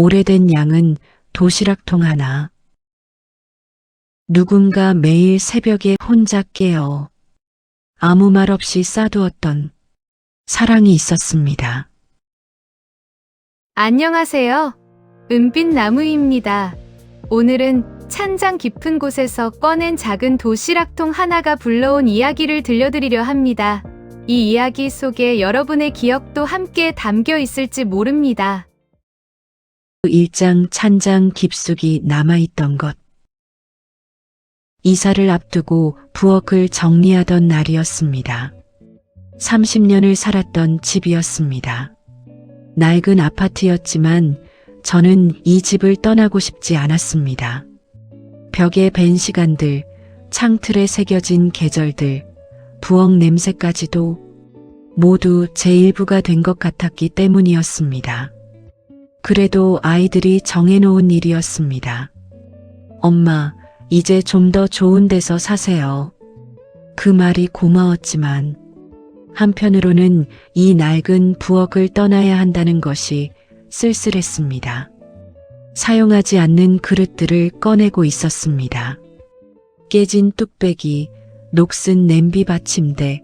오래된 양은 도시락통 하나. 누군가 매일 새벽에 혼자 깨어 아무 말 없이 싸두었던 사랑이 있었습니다. 안녕하세요. 은빛 나무입니다. 오늘은 찬장 깊은 곳에서 꺼낸 작은 도시락통 하나가 불러온 이야기를 들려드리려 합니다. 이 이야기 속에 여러분의 기억도 함께 담겨 있을지 모릅니다. 그 일장 찬장 깊숙이 남아있던 것. 이사를 앞두고 부엌을 정리하던 날이었습니다. 30년을 살았던 집이었습니다. 낡은 아파트였지만 저는 이 집을 떠나고 싶지 않았습니다. 벽에 밴 시간들, 창틀에 새겨진 계절들, 부엌 냄새까지도 모두 제 일부가 된 것 같았기 때문이었습니다. 그래도 아이들이 정해놓은 일이었습니다. 엄마, 이제 좀 더 좋은 데서 사세요. 그 말이 고마웠지만 한편으로는 이 낡은 부엌을 떠나야 한다는 것이 쓸쓸했습니다. 사용하지 않는 그릇들을 꺼내고 있었습니다. 깨진 뚝배기, 녹슨 냄비 받침대,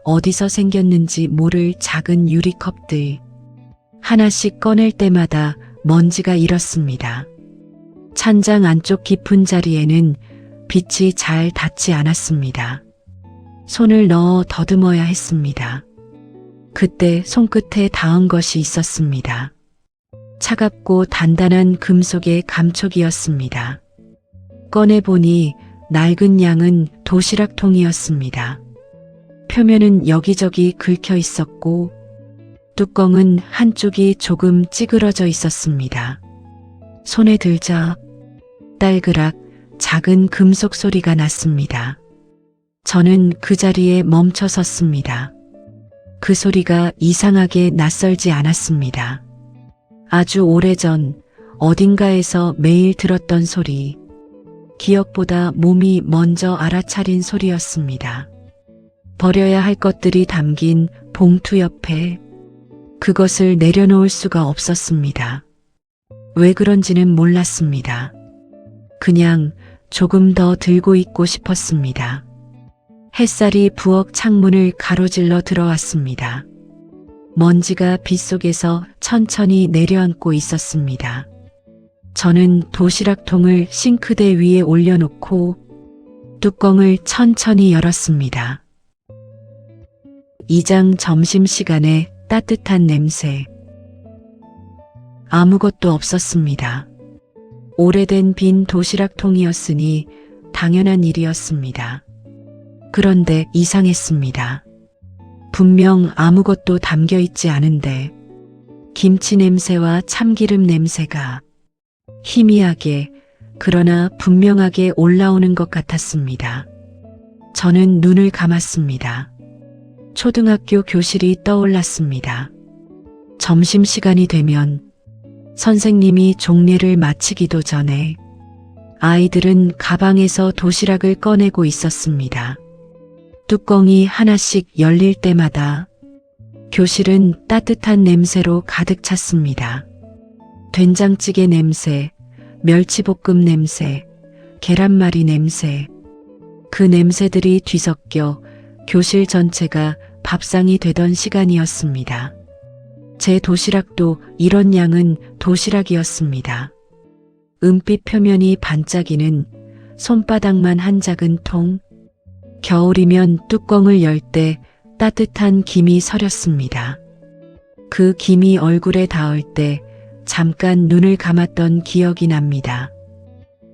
어디서 생겼는지 모를 작은 유리컵들. 하나씩 꺼낼 때마다 먼지가 일었습니다. 찬장 안쪽 깊은 자리에는 빛이 잘 닿지 않았습니다. 손을 넣어 더듬어야 했습니다. 그때 손끝에 닿은 것이 있었습니다. 차갑고 단단한 금속의 감촉이었습니다. 꺼내보니 낡은 양은 도시락통이었습니다. 표면은 여기저기 긁혀 있었고 뚜껑은 한쪽이 조금 찌그러져 있었습니다. 손에 들자 딸그락 작은 금속 소리가 났습니다. 저는 그 자리에 멈춰 섰습니다. 그 소리가 이상하게 낯설지 않았습니다. 아주 오래전 어딘가에서 매일 들었던 소리, 기억보다 몸이 먼저 알아차린 소리였습니다. 버려야 할 것들이 담긴 봉투 옆에 그것을 내려놓을 수가 없었습니다. 왜 그런지는 몰랐습니다. 그냥 조금 더 들고 있고 싶었습니다. 햇살이 부엌 창문을 가로질러 들어왔습니다. 먼지가 빗속에서 천천히 내려앉고 있었습니다. 저는 도시락통을 싱크대 위에 올려놓고 뚜껑을 천천히 열었습니다. 이장 점심시간에 따뜻한 냄새. 아무것도 없었습니다. 오래된 빈 도시락통이었으니 당연한 일이었습니다. 그런데 이상했습니다. 분명 아무것도 담겨 있지 않은데 김치 냄새와 참기름 냄새가 희미하게 그러나 분명하게 올라오는 것 같았습니다. 저는 눈을 감았습니다. 초등학교 교실이 떠올랐습니다. 점심시간이 되면 선생님이 종례를 마치기도 전에 아이들은 가방에서 도시락을 꺼내고 있었습니다. 뚜껑이 하나씩 열릴 때마다 교실은 따뜻한 냄새로 가득 찼습니다. 된장찌개 냄새, 멸치볶음 냄새, 계란말이 냄새. 그 냄새들이 뒤섞여 교실 전체가 밥상이 되던 시간이었습니다. 제 도시락도 이런 양은 도시락이었습니다. 은빛 표면이 반짝이는 손바닥만 한 작은 통. 겨울이면 뚜껑을 열 때 따뜻한 김이 서렸습니다. 그 김이 얼굴에 닿을 때 잠깐 눈을 감았던 기억이 납니다.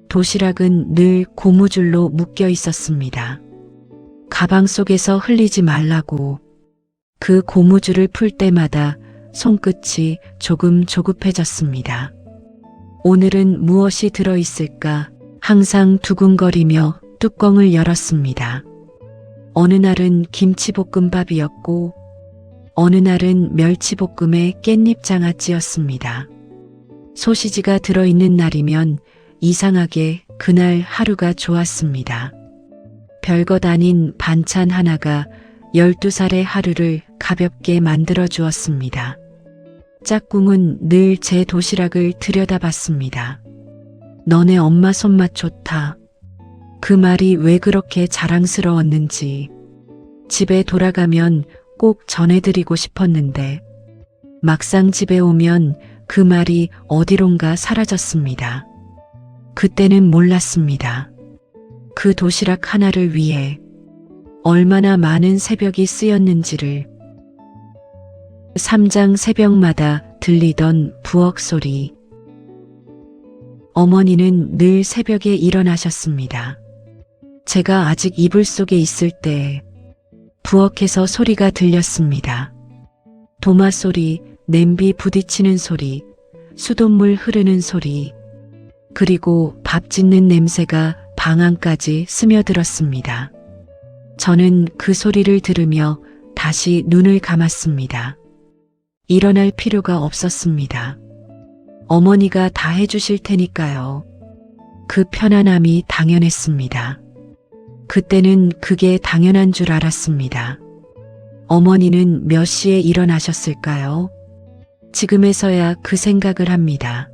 도시락은 늘 고무줄로 묶여 있었습니다. 가방 속에서 흘리지 말라고. 그 고무줄을 풀 때마다 손끝이 조금 조급해졌습니다. 오늘은 무엇이 들어있을까 항상 두근거리며 뚜껑을 열었습니다. 어느 날은 김치볶음밥이었고 어느 날은 멸치볶음에 깻잎장아찌였습니다. 소시지가 들어있는 날이면 이상하게 그날 하루가 좋았습니다. 별것 아닌 반찬 하나가 12살의 하루를 가볍게 만들어 주었습니다. 짝꿍은 늘 제 도시락을 들여다봤습니다. 너네 엄마 손맛 좋다. 그 말이 왜 그렇게 자랑스러웠는지 집에 돌아가면 꼭 전해드리고 싶었는데 막상 집에 오면 그 말이 어디론가 사라졌습니다. 그때는 몰랐습니다. 그 도시락 하나를 위해 얼마나 많은 새벽이 쓰였는지를. 삼장 새벽마다 들리던 부엌 소리. 어머니는 늘 새벽에 일어나셨습니다. 제가 아직 이불 속에 있을 때 부엌에서 소리가 들렸습니다. 도마 소리, 냄비 부딪히는 소리, 수돗물 흐르는 소리, 그리고 밥 짓는 냄새가 방 안까지 스며들었습니다. 저는 그 소리를 들으며 다시 눈을 감았습니다. 일어날 필요가 없었습니다. 어머니가 다 해주실 테니까요. 그 편안함이 당연했습니다. 그때는 그게 당연한 줄 알았습니다. 어머니는 몇 시에 일어나셨을까요? 지금에서야 그 생각을 합니다.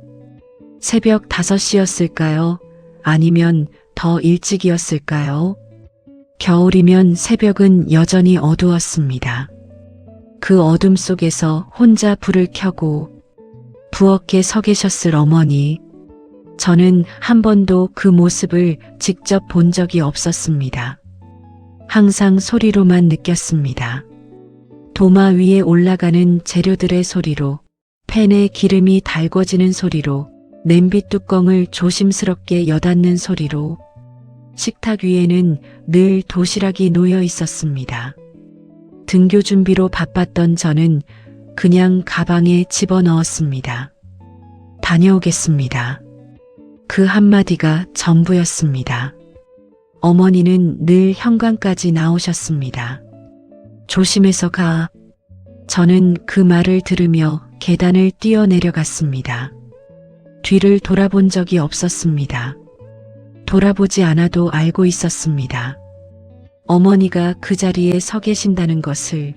새벽 5시였을까요? 아니면 더 일찍이었을까요? 겨울이면 새벽은 여전히 어두웠습니다. 그 어둠 속에서 혼자 불을 켜고 부엌에 서 계셨을 어머니. 저는 한 번도 그 모습을 직접 본 적이 없었습니다. 항상 소리로만 느꼈습니다. 도마 위에 올라가는 재료들의 소리로, 팬에 기름이 달궈지는 소리로, 냄비 뚜껑을 조심스럽게 여닫는 소리로, 식탁 위에는 늘 도시락이 놓여 있었습니다. 등교 준비로 바빴던 저는 그냥 가방에 집어넣었습니다. 다녀오겠습니다. 그 한마디가 전부였습니다. 어머니는 늘 현관까지 나오셨습니다. 조심해서 가. 저는 그 말을 들으며 계단을 뛰어내려갔습니다. 뒤를 돌아본 적이 없었습니다. 돌아보지 않아도 알고 있었습니다. 어머니가 그 자리에 서 계신다는 것을.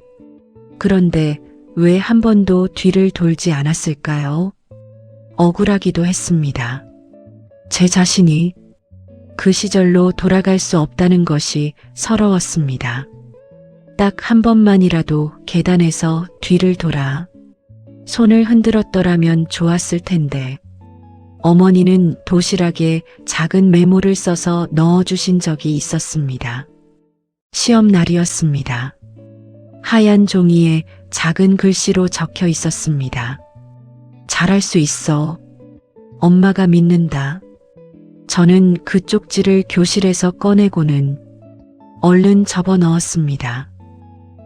그런데 왜 한 번도 뒤를 돌지 않았을까요? 억울하기도 했습니다. 제 자신이 그 시절로 돌아갈 수 없다는 것이 서러웠습니다. 딱 한 번만이라도 계단에서 뒤를 돌아 손을 흔들었더라면 좋았을 텐데 어머니는 도시락에 작은 메모를 써서 넣어주신 적이 있었습니다. 시험 날이었습니다. 하얀 종이에 작은 글씨로 적혀 있었습니다. 잘할 수 있어. 엄마가 믿는다. 저는 그 쪽지를 교실에서 꺼내고는 얼른 접어 넣었습니다.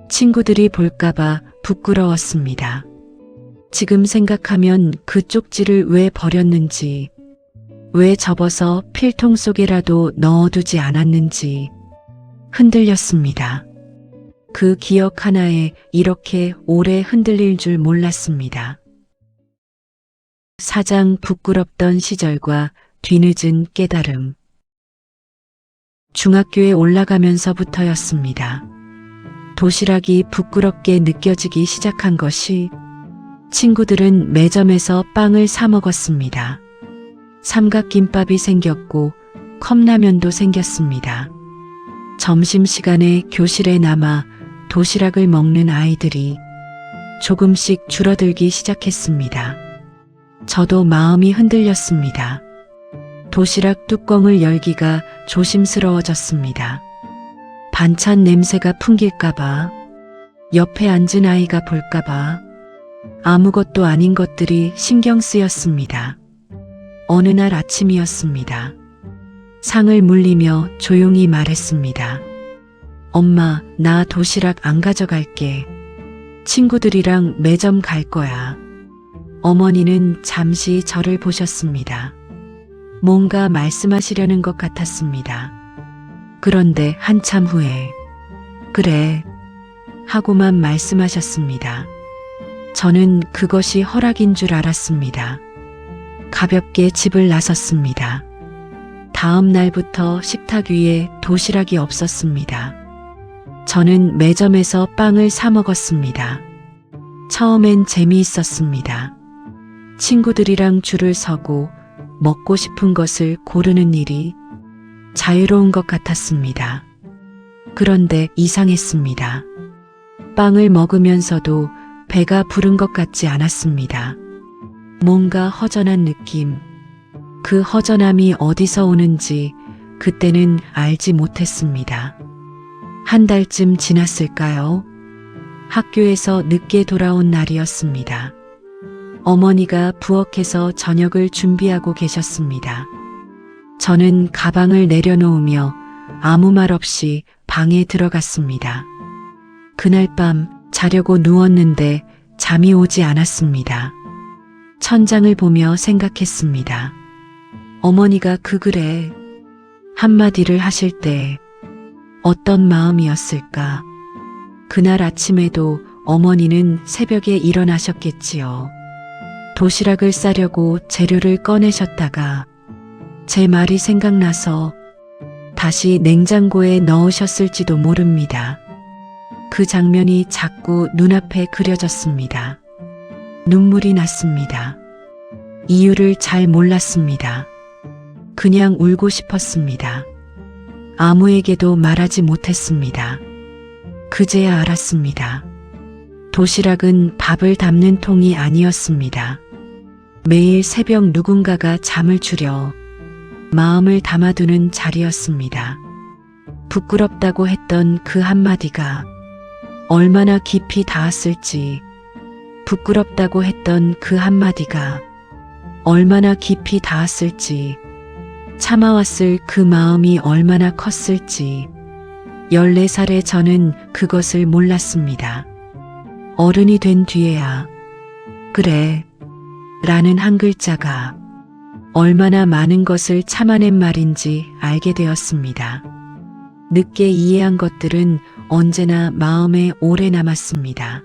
친구들이 볼까봐 부끄러웠습니다. 지금 생각하면 그 쪽지를 왜 버렸는지, 왜 접어서 필통 속에라도 넣어두지 않았는지 흔들렸습니다. 그 기억 하나에 이렇게 오래 흔들릴 줄 몰랐습니다. 사장 부끄럽던 시절과 뒤늦은 깨달음. 중학교에 올라가면서부터였습니다. 도시락이 부끄럽게 느껴지기 시작한 것이. 친구들은 매점에서 빵을 사 먹었습니다. 삼각김밥이 생겼고 컵라면도 생겼습니다. 점심시간에 교실에 남아 도시락을 먹는 아이들이 조금씩 줄어들기 시작했습니다. 저도 마음이 흔들렸습니다. 도시락 뚜껑을 열기가 조심스러워졌습니다. 반찬 냄새가 풍길까봐, 옆에 앉은 아이가 볼까봐, 아무것도 아닌 것들이 신경 쓰였습니다. 어느 날 아침이었습니다. 상을 물리며 조용히 말했습니다. 엄마, 나 도시락 안 가져갈게. 친구들이랑 매점 갈 거야. 어머니는 잠시 저를 보셨습니다. 뭔가 말씀하시려는 것 같았습니다. 그런데 한참 후에 그래 하고만 말씀하셨습니다. 저는 그것이 허락인 줄 알았습니다. 가볍게 집을 나섰습니다. 다음 날부터 식탁 위에 도시락이 없었습니다. 저는 매점에서 빵을 사 먹었습니다. 처음엔 재미있었습니다. 친구들이랑 줄을 서고 먹고 싶은 것을 고르는 일이 자유로운 것 같았습니다. 그런데 이상했습니다. 빵을 먹으면서도 배가 부른 것 같지 않았습니다. 뭔가 허전한 느낌. 그 허전함이 어디서 오는지 그때는 알지 못했습니다. 한 달쯤 지났을까요? 학교에서 늦게 돌아온 날이었습니다. 어머니가 부엌에서 저녁을 준비하고 계셨습니다. 저는 가방을 내려놓으며 아무 말 없이 방에 들어갔습니다. 그날 밤 자려고 누웠는데 잠이 오지 않았습니다. 천장을 보며 생각했습니다. 어머니가 그 글에 한마디를 하실 때 어떤 마음이었을까? 그날 아침에도 어머니는 새벽에 일어나셨겠지요. 도시락을 싸려고 재료를 꺼내셨다가 제 말이 생각나서 다시 냉장고에 넣으셨을지도 모릅니다. 그 장면이 자꾸 눈앞에 그려졌습니다. 눈물이 났습니다. 이유를 잘 몰랐습니다. 그냥 울고 싶었습니다. 아무에게도 말하지 못했습니다. 그제야 알았습니다. 도시락은 밥을 담는 통이 아니었습니다. 매일 새벽 누군가가 잠을 줄여 마음을 담아두는 자리였습니다. 부끄럽다고 했던 그 한마디가 얼마나 깊이 닿았을지, 부끄럽다고 했던 그 한마디가 얼마나 깊이 닿았을지, 참아왔을 그 마음이 얼마나 컸을지, 14살의 저는 그것을 몰랐습니다. 어른이 된 뒤에야 그래 라는 한 글자가 얼마나 많은 것을 참아낸 말인지 알게 되었습니다. 늦게 이해한 것들은 언제나 마음에 오래 남았습니다.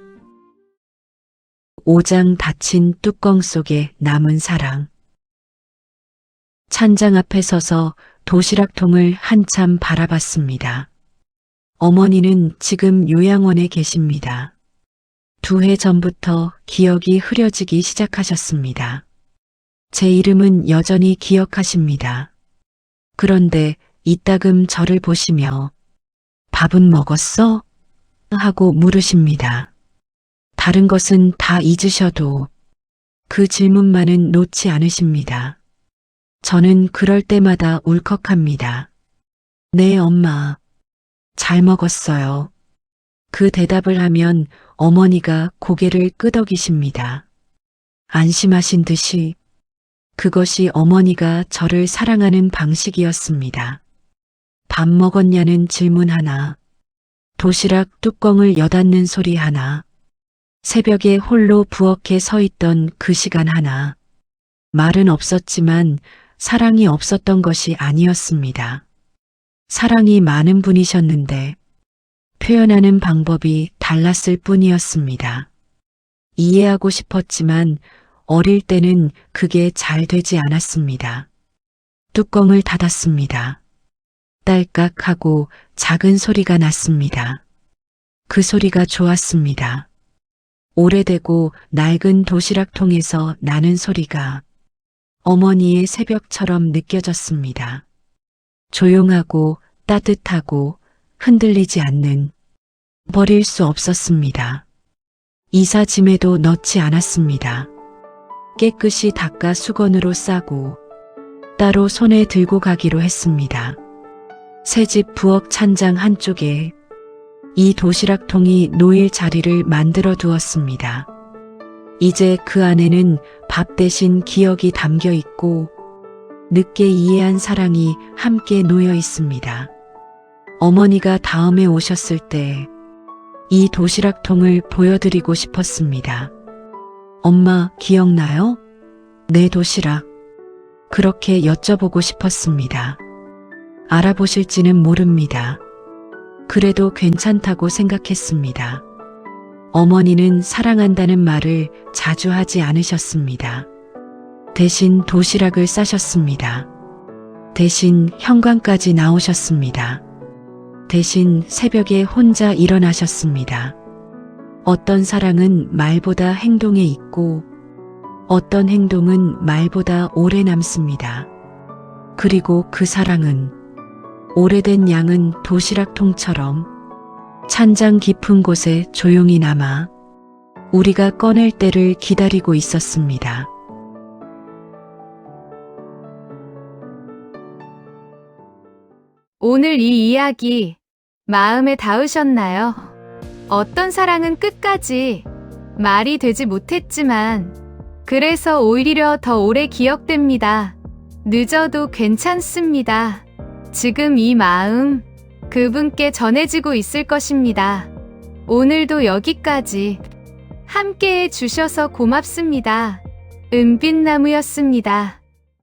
5장 닫힌 뚜껑 속에 남은 사랑. 찬장 앞에 서서 도시락통을 한참 바라봤습니다. 어머니는 지금 요양원에 계십니다. 2해 전부터 기억이 흐려지기 시작하셨습니다. 제 이름은 여전히 기억하십니다. 그런데 이따금 저를 보시며 밥은 먹었어? 하고 물으십니다. 다른 것은 다 잊으셔도 그 질문만은 놓지 않으십니다. 저는 그럴 때마다 울컥합니다. 네, 엄마. 잘 먹었어요. 그 대답을 하면 어머니가 고개를 끄덕이십니다. 안심하신 듯이. 그것이 어머니가 저를 사랑하는 방식이었습니다. 밥 먹었냐는 질문 하나, 도시락 뚜껑을 여닫는 소리 하나, 새벽에 홀로 부엌에 서 있던 그 시간 하나, 말은 없었지만 사랑이 없었던 것이 아니었습니다. 사랑이 많은 분이셨는데 표현하는 방법이 달랐을 뿐이었습니다. 이해하고 싶었지만 어릴 때는 그게 잘 되지 않았습니다. 뚜껑을 닫았습니다. 딸깍 하고 작은 소리가 났습니다. 그 소리가 좋았습니다. 오래되고 낡은 도시락통에서 나는 소리가 어머니의 새벽처럼 느껴졌습니다. 조용하고 따뜻하고 흔들리지 않는, 버릴 수 없었습니다. 이사짐에도 넣지 않았습니다. 깨끗이 닦아 수건으로 싸고 따로 손에 들고 가기로 했습니다. 새집 부엌 찬장 한쪽에 이 도시락통이 놓일 자리를 만들어 두었습니다. 이제 그 안에는 밥 대신 기억이 담겨 있고 늦게 이해한 사랑이 함께 놓여 있습니다. 어머니가 다음에 오셨을 때 이 도시락통을 보여드리고 싶었습니다. 엄마, 기억나요? 내 도시락. 그렇게 여쭤보고 싶었습니다. 알아보실지는 모릅니다. 그래도 괜찮다고 생각했습니다. 어머니는 사랑한다는 말을 자주 하지 않으셨습니다. 대신 도시락을 싸셨습니다. 대신 현관까지 나오셨습니다. 대신 새벽에 혼자 일어나셨습니다. 어떤 사랑은 말보다 행동에 있고 어떤 행동은 말보다 오래 남습니다. 그리고 그 사랑은 오래된 양은 도시락통처럼 찬장 깊은 곳에 조용히 남아 우리가 꺼낼 때를 기다리고 있었습니다. 오늘 이 이야기 마음에 닿으셨나요? 어떤 사랑은 끝까지 말이 되지 못했지만 그래서 오히려 더 오래 기억됩니다. 늦어도 괜찮습니다. 지금 이 마음 그분께 전해지고 있을 것입니다. 오늘도 여기까지 함께해 주셔서 고맙습니다. 은빛나무였습니다.